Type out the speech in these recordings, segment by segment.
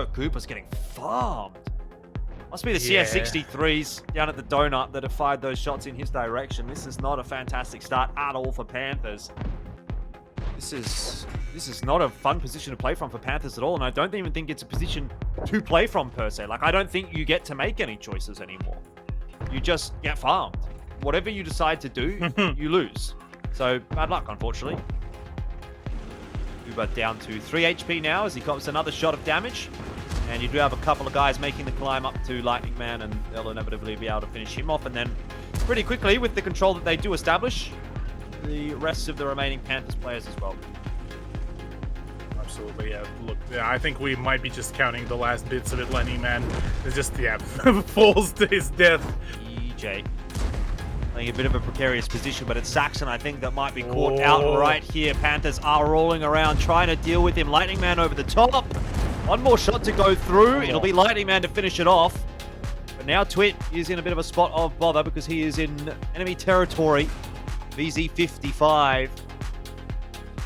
But Cooper's getting farmed. Must be the CS63s down at the donut that have fired those shots in his direction. This is not a fantastic start at all for Panthers. This is not a fun position to play from for Panthers at all, and I don't even think it's a position to play from per se. Like, I don't think you get to make any choices anymore. You just get farmed. Whatever you decide to do, you lose. So, bad luck, unfortunately. Uber down to 3 HP now as he cops another shot of damage. And you do have a couple of guys making the climb up to Lightning Man, and they'll inevitably be able to finish him off. And then, pretty quickly, with the control that they do establish, the rest of the remaining Panthers players as well. Absolutely, yeah. Look, yeah, I think we might be just counting the last bits of it. Lightning Man is just, falls to his death. EJ playing a bit of a precarious position, but it's Saxon, I think, that might be caught out right here. Panthers are rolling around, trying to deal with him. Lightning Man over the top. One more shot to go through. It'll be Lightning Man to finish it off. But now Twit is in a bit of a spot of bother because he is in enemy territory. VZ55.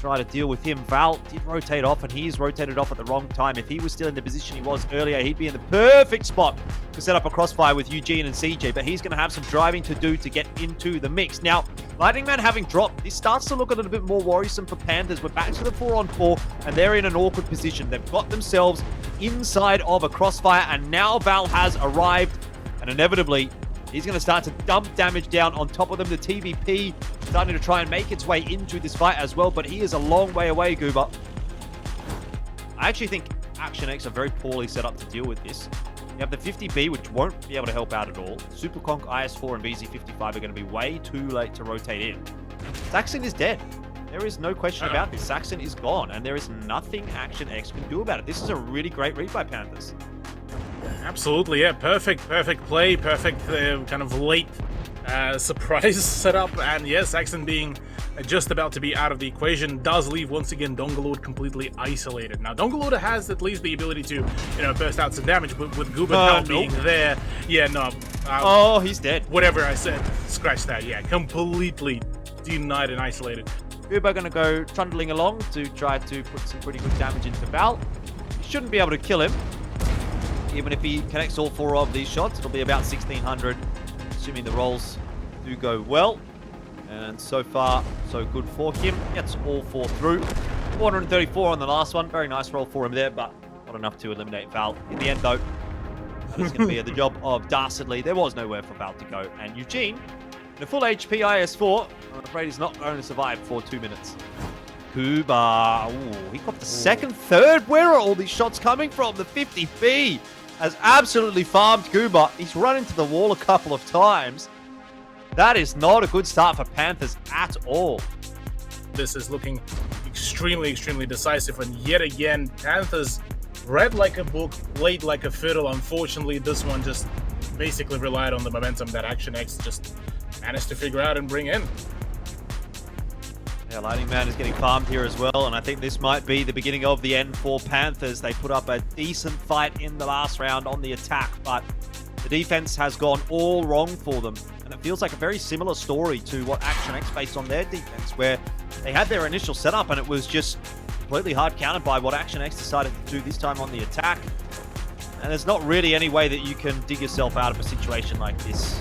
Try to deal with him. Val did rotate off, and he's rotated off at the wrong time. If he was still in the position he was earlier, he'd be in the perfect spot to set up a crossfire with Eugene and CJ, but he's going to have some driving to do to get into the mix. Now, Lightning Man having dropped, this starts to look a little bit more worrisome for Panthers. We're back to the 4-on-4, and they're in an awkward position. They've got themselves inside of a crossfire, and now Val has arrived, and inevitably, he's going to start to dump damage down on top of them. The TVP starting to try and make its way into this fight as well, but he is a long way away, Goober. I actually think Action X are very poorly set up to deal with this. You have the 50B, which won't be able to help out at all. Superconk, IS4, and VZ55 are going to be way too late to rotate in. Saxon is dead. There is no question about this. Saxon is gone, and there is nothing Action X can do about it. This is a really great read by Panthers. Absolutely, yeah. Perfect play, perfect kind of late surprise setup, and yes, Saxon being just about to be out of the equation does leave once again Dongalord completely isolated. Now Dongalord has at least the ability to, burst out some damage, but with Goober now being there, he's dead. Whatever I said, scratch that. Yeah, completely denied and isolated. Goober gonna go trundling along to try to put some pretty good damage into Val. He shouldn't be able to kill him. Even if he connects all 4 of these shots, it'll be about 1,600, assuming the rolls do go well. And so far, so good for him. Gets all 4 through. 434 on the last one. Very nice roll for him there, but not enough to eliminate Val. In the end, though, it's going to be the job of Dastardly. There was nowhere for Val to go. And Eugene, in a full HP IS4, I'm afraid he's not going to survive for 2 minutes. Kuba. Ooh, he got the second, third. Where are all these shots coming from? The 50B has absolutely farmed Kuba. He's run into the wall a couple of times. That is not a good start for Panthers at all. This is looking extremely decisive, and yet again, Panthers read like a book, played like a fiddle. Unfortunately, this one just basically relied on the momentum that Action X just managed to figure out and bring in. Yeah, Lightning Man is getting farmed here as well, and I think this might be the beginning of the end for Panthers. They put up a decent fight in the last round on the attack, but the defense has gone all wrong for them. And it feels like a very similar story to what Action X faced on their defense, where they had their initial setup and it was just completely hard countered by what Action X decided to do this time on the attack. And there's not really any way that you can dig yourself out of a situation like this.